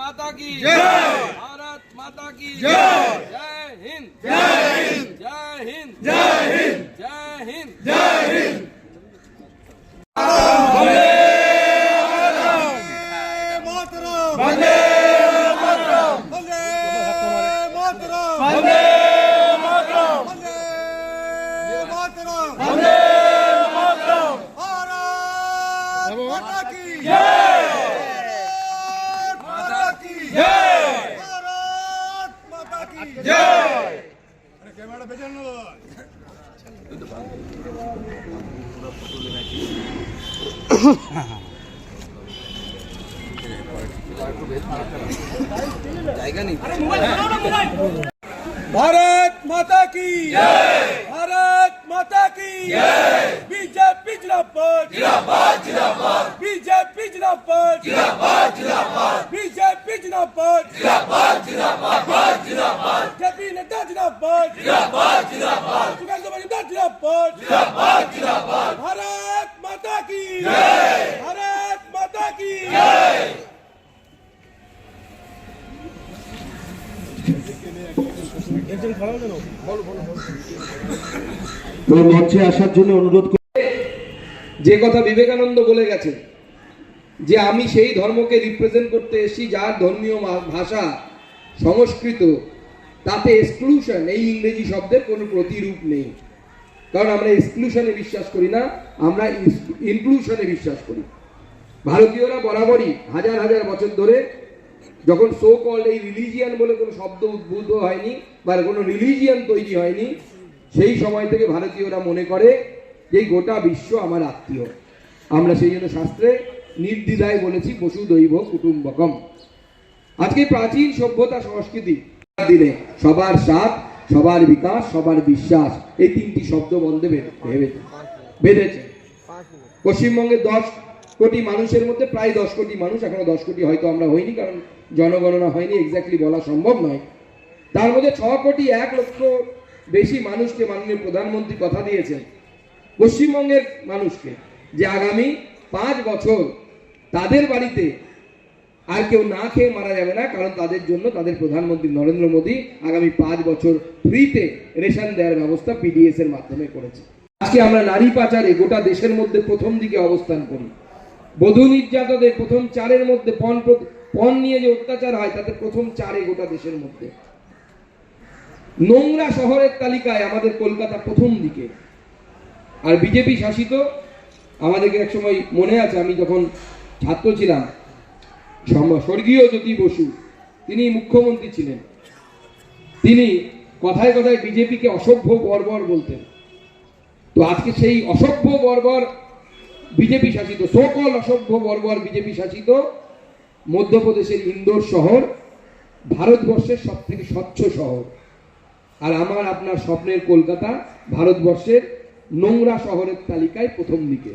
माता की जय, भारत माता की जय, जय हिंद, जय हिंद, जय हिंद, जय हिंद, जय हिंद, जय हिंद। वंदे मातरम, वंदे मातरम, वंदे मातरम, वंदे मातरम, वंदे मातरम, वंदे मातरम। भारत माता की जय, भारत माता की जय, भारत माता की जय। अरे कैमरा बेचन लो। भारत माता की जय, भारत माता की जय। बीजेपी जिंदाबाद, जिंदाबाद, जिंदाबाद। बीजेपी जिंदाबाद, जिंदाबाद, जिंदाबाद। बीजेपी जिंदाबाद, जिंदाबाद, जिंदाबाद, जिंदाबाद। जेपी नड्डा जिंदाबाद, जिंदाबाद, जिंदाबाद। सुगंधा मजूमदार जिंदाबाद, जिंदाबाद, जिंदाबाद। भारत माता की जय, भारत माता की जय। মঞ্চে আসার জন্য অনুরোধ করে যে কথা বিবেকানন্দ বলে গেছেন যে আমি সেই ধর্মকে রিপ্রেজেন্ট করতে এসেছি যার ধর্মীয় ভাষা সংস্কৃত, তাতে এক্সক্লুশন এই ইংরেজি শব্দের কোনো প্রতিরূপ নেই। কারণ আমরা এক্সক্লুশনে বিশ্বাস করি না, আমরা ইনক্লুশনে বিশ্বাস করি। ভারতীয়রা বরাবরই হাজার হাজার বছর ধরে যখন সো কল্ড এই রিলিজিয়ান বলে কোনো শব্দ উদ্ভূত হয়নি বা কোনো রিলিজিয়ান তৈরি হয়নি, সেই সময় থেকে ভারতীয়রা মনে করে যে এই গোটা বিশ্ব আমার আত্মীয়। আমরা সেই জন্য শাস্ত্রে নির্দ্বিধায় বলেছি বসুদৈব কুটুম্বকম। আজকে প্রাচীন সভ্যতা সংস্কৃতি দিনে সবার সাথ, সবার বিকাশ, সবার বিশ্বাস, এই তিনটি শব্দ বন্ধে বেঁধেছে। পশ্চিমবঙ্গের 10 কোটি মানুষের মধ্যে প্রায় 10 কোটি মানুষ, এখনো 10 কোটি হয়তো আমরা হইনি কারণ জনগণনা হয়নি, এক্স্যাক্টলি বলা সম্ভব নয়। তার মধ্যে 6 কোটি 1 লক্ষ বেশি মানুষকে মাননীয় প্রধানমন্ত্রী কথা দিয়েছেন, পশ্চিমবঙ্গের মানুষকে, যে আগামী 5 বছর তাদের বাড়িতে আর কেউ না খেয়ে মারা যাবে না, কারণ তাদের জন্য তাদের প্রধানমন্ত্রী নরেন্দ্র মোদী আগামী 5 বছর ফ্রিতে রেশন দেওয়ার ব্যবস্থা পিডিএস এর মাধ্যমে করেছে। আজকে আমরা নারী পাচারে গোটা দেশের মধ্যে প্রথম দিকে অবস্থান করি। বধূ নির্যাতনের প্রথম 4-এর মধ্যে, পণ নিয়ে যে অত্যাচার হয় তাতে প্রথম 4-এ গোটা দেশের মধ্যে। নোংরা শহরের তালিকায় আমাদের কলকাতা প্রথম দিকে। আর বিজেপি শাসিত, আমাদেরকে এক সময় মনে আছে, আমি যখন ছাত্র ছিলাম, স্বর্গীয় জ্যোতি বসু তিনি মুখ্যমন্ত্রী ছিলেন, তিনি কথায় কথায় বিজেপিকে অসভ্য বর্বর বলতেন। তো আজকে সেই অসভ্য বর্বর বিজেপি শাসিত, সকল অসভ্য বর্বর বিজেপি শাসিত মধ্যপ্রদেশের ইন্দোর শহর ভারতবর্ষের সব থেকে স্বচ্ছ শহর। আর আমার আপনার স্বপ্নের কলকাতা ভারতবর্ষের নোংরা শহরের তালিকায় প্রথম দিকে।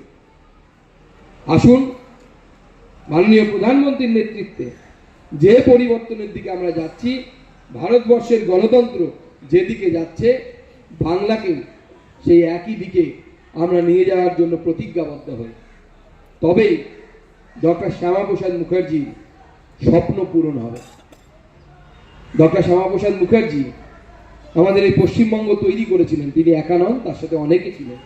আসুন মাননীয় প্রধানমন্ত্রীর নেতৃত্বে যে পরিবর্তনের দিকে আমরা যাচ্ছি, ভারতবর্ষের গণতন্ত্র যেদিকে যাচ্ছে, বাংলাকে সেই একই দিকে আমরা নিয়ে যাওয়ার জন্য প্রতিজ্ঞাবদ্ধ হই। তবেই ডক্টর শ্যামাপ্রসাদ মুখার্জির স্বপ্ন পূরণ হবে। ডক্টর শ্যামাপ্রসাদ মুখার্জি আমাদের এই পশ্চিমবঙ্গ তৈরি করেছিলেন, তিনি একা নন, তার সাথে অনেকে ছিলেন,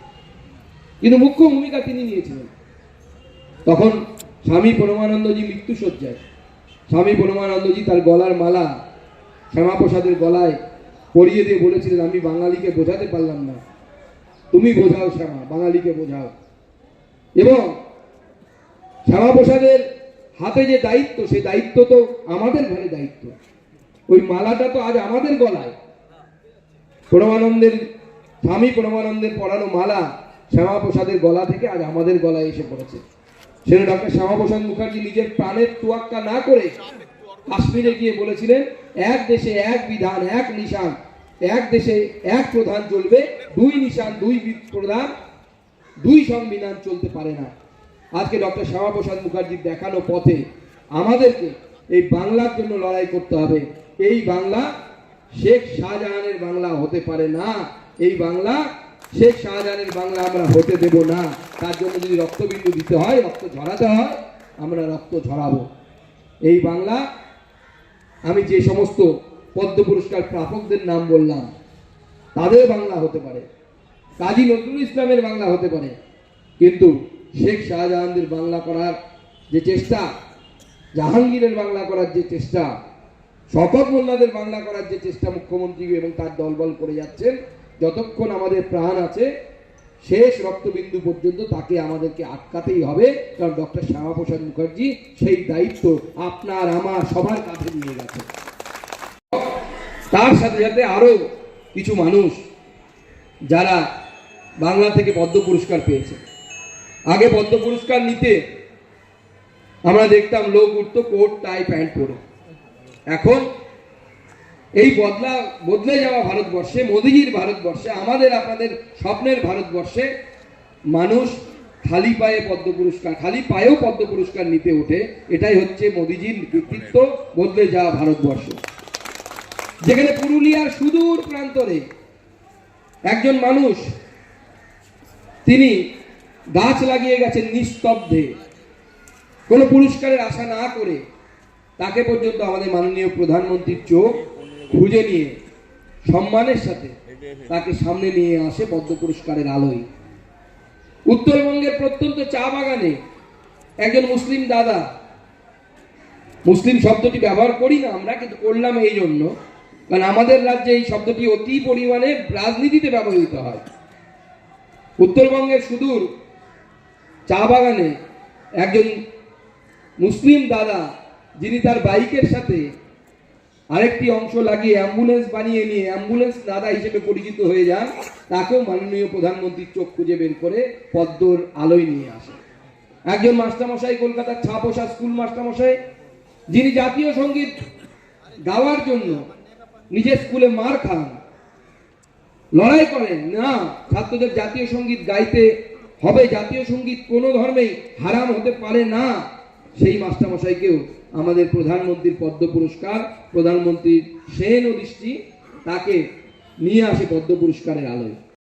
কিন্তু মুখ্য ভূমিকা তিনি নিয়েছিলেন। তখন স্বামী পরমানন্দজি মৃত্যুশয্যায়, স্বামী পরমানন্দজি তার গলার মালা শ্যামাপ্রসাদের গলায় পরিয়ে দিয়ে বলেছিলেন, আমি বাঙালিকে বোঝাতে পারলাম না, তুমি বোঝাও শ্যামা, বাঙালিকে বোঝাও। এবং শ্যামাপ্রসাদের হাতে যে দায়িত্ব, সেই দায়িত্ব তো আমাদের ঘরে দায়িত্ব। ওই মালাটা তো আজ আমাদের গলায়, স্বামী পরমানন্দের পরানো মালা শ্যামাপ্রসাদের গলা থেকে আজ আমাদের গলায় এসে পড়েছে। সেটা ডক্টর শ্যামাপ্রসাদ মুখার্জি নিজের প্রাণের তোয়াক্কা না করে কাশ্মীরে গিয়ে বলেছিলেন, এক দেশে এক বিধান, এক নিশান, এক দেশে এক প্রধান চলবে, 2 নিশান 2 প্রধান, 2 সংবিধান চলতে পারে না। আজকে ডক্টর শ্যামাপ্রসাদ মুখার্জির দেখানো পথে আমাদেরকে এই বাংলার জন্য লড়াই করতে হবে। এই বাংলা শেখ শাহজাহানের বাংলা হতে পারে না, এই বাংলা শেখ শাহজাহানের বাংলা আমরা হতে দেব না। তার জন্য যদি রক্তবিন্দু দিতে হয়, রক্ত ঝরাতে হয়, আমরা রক্ত ঝরাবো। এই বাংলা আমি যে সমস্ত পদ্ম পুরস্কার প্রাপকদের নাম বললাম তাদের বাংলা হতে পারে, কাজী নজরুল ইসলামের বাংলা হতে পারে, কিন্তু শেখ শাহজাহানদের বাংলা করার যে চেষ্টা, জাহাঙ্গীরের বাংলা করার যে চেষ্টা, শওকত মোল্লাদের বাংলা করার যে চেষ্টা মুখ্যমন্ত্রী এবং তার দলবল করে যাচ্ছেন, যতক্ষণ আমাদের প্রাণ আছে শেষ রক্তবিন্দু পর্যন্ত তাকে আমাদেরকে আটকাতেই হবে। কারণ ডক্টর শ্যামাপ্রসাদ মুখার্জি সেই দায়িত্ব আপনার আমার সবার কাঁধে নিয়ে গেছে। তার সাথে সাথে আরো কিছু মানুষ যারা বাংলা থেকে পদ্ম পুরস্কার পেয়েছে। আগে পদ্ম পুরস্কার নিতে আমরা দেখতাম লোক উঠতো কোট টাই প্যান্ট পরে। এখন এই বদলে যাওয়া ভারতবর্ষে, মোদিজির ভারতবর্ষে, আমাদের আপনাদের স্বপ্নের ভারতবর্ষে মানুষ খালি পায়ে পদ্ম পুরস্কার, খালি পায়েও পদ্ম পুরস্কার নিতে ওঠে। এটাই হচ্ছে মোদিজির কৃতিত্ব, বদলে যাওয়া ভারতবর্ষ। যেখানে পুরুলিয়ার সুদূর প্রান্তরে একজন মানুষ, তিনি গাছ লাগিয়ে গেছেন নিস্তব্ধে, কোনো পুরস্কারের আশা না করে, তাকে পর্যন্ত আমাদের মাননীয় প্রধানমন্ত্রীর চোখ খুঁজে নিয়ে সম্মানের সাথে তাকে সামনে নিয়ে আসে পদ্ম পুরস্কারের আলোয়। উত্তরবঙ্গের প্রত্যন্ত চা বাগানে একজন মুসলিম দাদা, মুসলিম শব্দটি ব্যবহার করি না আমরা, কিন্তু করলাম এই জন্য কারণ আমাদের রাজ্যে এই শব্দটি অতি পরিমাণে রাজনীতিতে ব্যবহৃত হয়। উত্তরবঙ্গের সুদূর চা বাগানে একজন মুসলিম দাদা, যিনি তার বাইকের সাথে আরেকটি অংশ লাগিয়ে অ্যাম্বুলেন্স বানিয়ে নিয়ে অ্যাম্বুলেন্স দাদা হিসেবে পরিচিত হয়ে যান, তাকেও মাননীয় প্রধানমন্ত্রীর চোখ খুঁজে বের করে পদ্মর আলোয় নিয়ে আসে। একজন মাস্টারমশাই, কলকাতার ছাপোষা স্কুল মাস্টারমশাই, যিনি জাতীয় সঙ্গীত গাওয়ার জন্য নিজের স্কুলে মার খান, লড়াই করেন না ছাত্রদের জাতীয় সঙ্গীত গাইতে হবে, জাতীয় সঙ্গীত কোনো ধর্মেই হারাম হতে পারে না, সেই মাস্টারমশাইকেও আমাদের প্রধানমন্ত্রীর পদ্ম পুরস্কার, প্রধানমন্ত্রীর সেন দৃষ্টি তাকে নিয়ে আসে পদ্ম পুরস্কারের আলোয়।